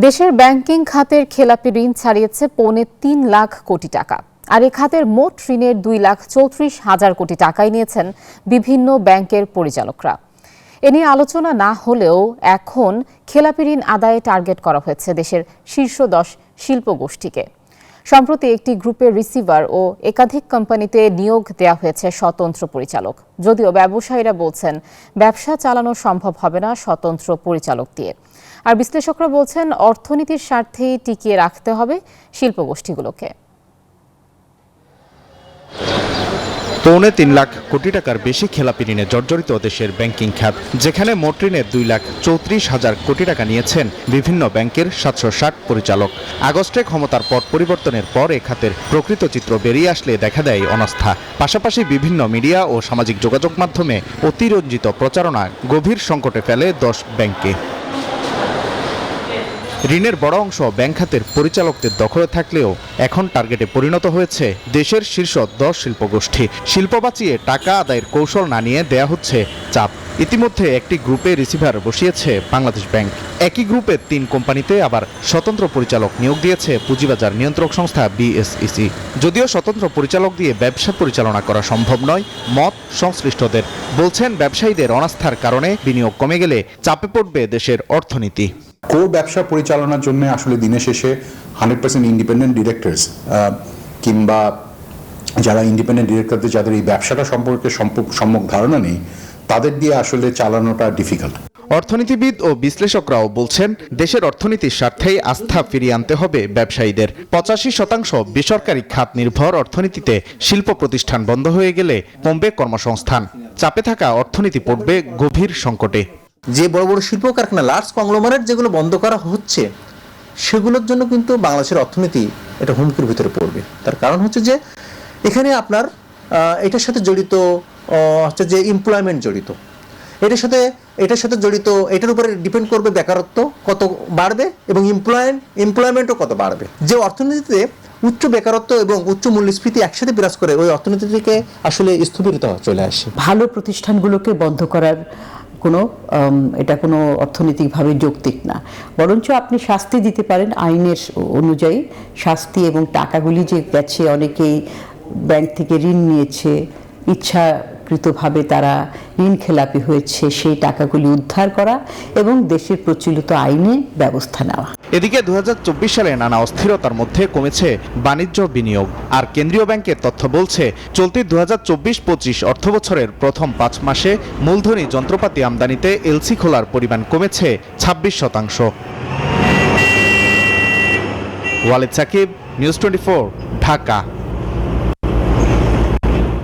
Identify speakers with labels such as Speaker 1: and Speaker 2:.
Speaker 1: দেশের ব্যাংকিং খাতের খেলাপি ঋণ ছাড়িয়েছে ৩.৫ লাখ কোটি টাকা। আর এ খাতের মোট ঋণের 2,34,000 কোটি টাকাই নিয়েছেন বিভিন্ন ব্যাংকের পরিচালকরা। এ নিয়ে আলোচনা না হলেও এখন খেলাপি ঋণ আদায়ে টার্গেট করা হয়েছে দেশের শীর্ষ 10 শিল্প গোষ্ঠীকে। সম্প্রতি একটি গ্রুপের রিসিভার ও একাধিক কোম্পানিতে নিয়োগ দেওয়া হয়েছে স্বতন্ত্র পরিচালক। যদিও ব্যবসায়ীরা বলছেন ব্যবসা চালানো সম্ভব হবে না স্বতন্ত্র পরিচালক দিয়ে। আর বিশ্লেষকরা বলছেন অর্থনীতির স্বার্থেই টিকিয়ে রাখতে হবে শিল্পগোষ্ঠীগুলোকে।
Speaker 2: ৩.৫ লাখ কোটি টাকার বেশি খেলাপি ঋণে জর্জরিত দেশের ব্যাংকিং খাত, যেখানে মোট ঋণের 2,34,000 কোটি টাকা নিয়েছেন বিভিন্ন ব্যাংকের 760 পরিচালক। আগস্টে ক্ষমতার পট পরিবর্তনের পর এ খাতের প্রকৃত চিত্র বেরিয়ে আসলে দেখা দেয় অনাস্থা। পাশাপাশি বিভিন্ন মিডিয়া ও সামাজিক যোগাযোগ মাধ্যমে অতিরঞ্জিত প্রচারণা গভীর সংকটে ফেলে 10 ব্যাংককে। ঋণের বড় অংশ ব্যাংক খাতের পরিচালকদের দখলে থাকলেও এখন টার্গেটে পরিণত হয়েছে দেশের শীর্ষ 10 শিল্পগোষ্ঠী। শিল্প বাঁচিয়ে টাকা আদায়ের কৌশল না নিয়ে দেয়া হচ্ছে চাপ। ইতিমধ্যে একটি গ্রুপে রিসিভার বসিয়েছে বাংলাদেশ ব্যাংক। একই গ্রুপের 3 কোম্পানিতে আবার স্বতন্ত্র পরিচালক নিয়োগ দিয়েছে পুঁজিবাজার নিয়ন্ত্রক সংস্থা বিএসইসি। যদিও স্বতন্ত্র পরিচালক দিয়ে ব্যবসা পরিচালনা করা সম্ভব নয় মত সংশ্লিষ্টদের। বলছেন ব্যবসায়ীদের অনাস্থার কারণে বিনিয়োগ কমে গেলে চাপে পড়বে দেশের অর্থনীতি।
Speaker 3: কোর ব্যবসা পরিচালনার জন্য আসলে দিনের শেষে 100% ইন্ডিপেন্ডেন্ট ডিরেক্টরস কিংবা যারা ইন্ডিপেন্ডেন্ট ডিরেক্টরদের যাদের এই ব্যবসাটা সম্পর্কে সম্যক ধারণা নেই, তাদের দিয়ে আসলে চালানোটা ডিফিকাল্ট।
Speaker 2: অর্থনীতিবিদ ও বিশ্লেষকরাও বলছেন দেশের অর্থনীতির স্বার্থেই আস্থা ফিরিয়ে আনতে হবে ব্যবসায়ীদের। 85% বেসরকারি খাত নির্ভর অর্থনীতিতে শিল্প প্রতিষ্ঠান বন্ধ হয়ে গেলে কমবে কর্মসংস্থান। চাপে থাকা অর্থনীতি পড়বে গভীর সংকটে।
Speaker 4: যে বড় বড় শিল্প কারখানা লার্জ কংগ্লোমারেট যেগুলো বন্ধ করা হচ্ছে, সেগুলোর জন্য কিন্তু বাংলাদেশের অর্থনীতি এটা হুমকির ভিতরে পড়বে। তার কারণ হচ্ছে যে এখানে আপনার এটার সাথে জড়িত হচ্ছে যে এমপ্লয়মেন্ট জড়িত, এটার সাথে জড়িত, এটার উপরে ডিপেন্ড করবে বেকারত্ব কত বাড়বে এবং এমপ্লয়মেন্টও কত বাড়বে। যে অর্থনীতিতে উচ্চ বেকারত্ব এবং উচ্চ মূল্যস্ফীতি একসাথে বিরাজ করে, ওই অর্থনীতি থেকে আসলে স্থবিরতা চলে আসে।
Speaker 5: ভালো প্রতিষ্ঠানগুলোকে বন্ধ করার এটা কোনো অর্থনৈতিকভাবে যৌক্তিক না। বরঞ্চ আপনি শাস্তি দিতে পারেন আইনের অনুযায়ী। শাস্তি এবং টাকাগুলি যে গেছে, অনেকেই ব্যাংক থেকে ঋণ নিয়েছে, ইচ্ছাকৃতভাবে তারা ঋণ খেলাপি হয়েছে, সেই টাকাগুলি উদ্ধার করা এবং দেশের প্রচলিত আইনে ব্যবস্থা নেওয়া।
Speaker 2: এদিকে 2024 সালে নানা অস্থিরতার মধ্যে কমেছে বাণিজ্য বিনিয়োগ। আর কেন্দ্রীয় ব্যাংকের তথ্য বলছে চলতি 2024-25 অর্থবছরের প্রথম 5 মাসে মূলধনী যন্ত্রপাতি আমদানিতে এলসি খোলার পরিমাণ কমেছে 26%। ওয়ালিদ সাকিব, নিউজ 24, ঢাকা।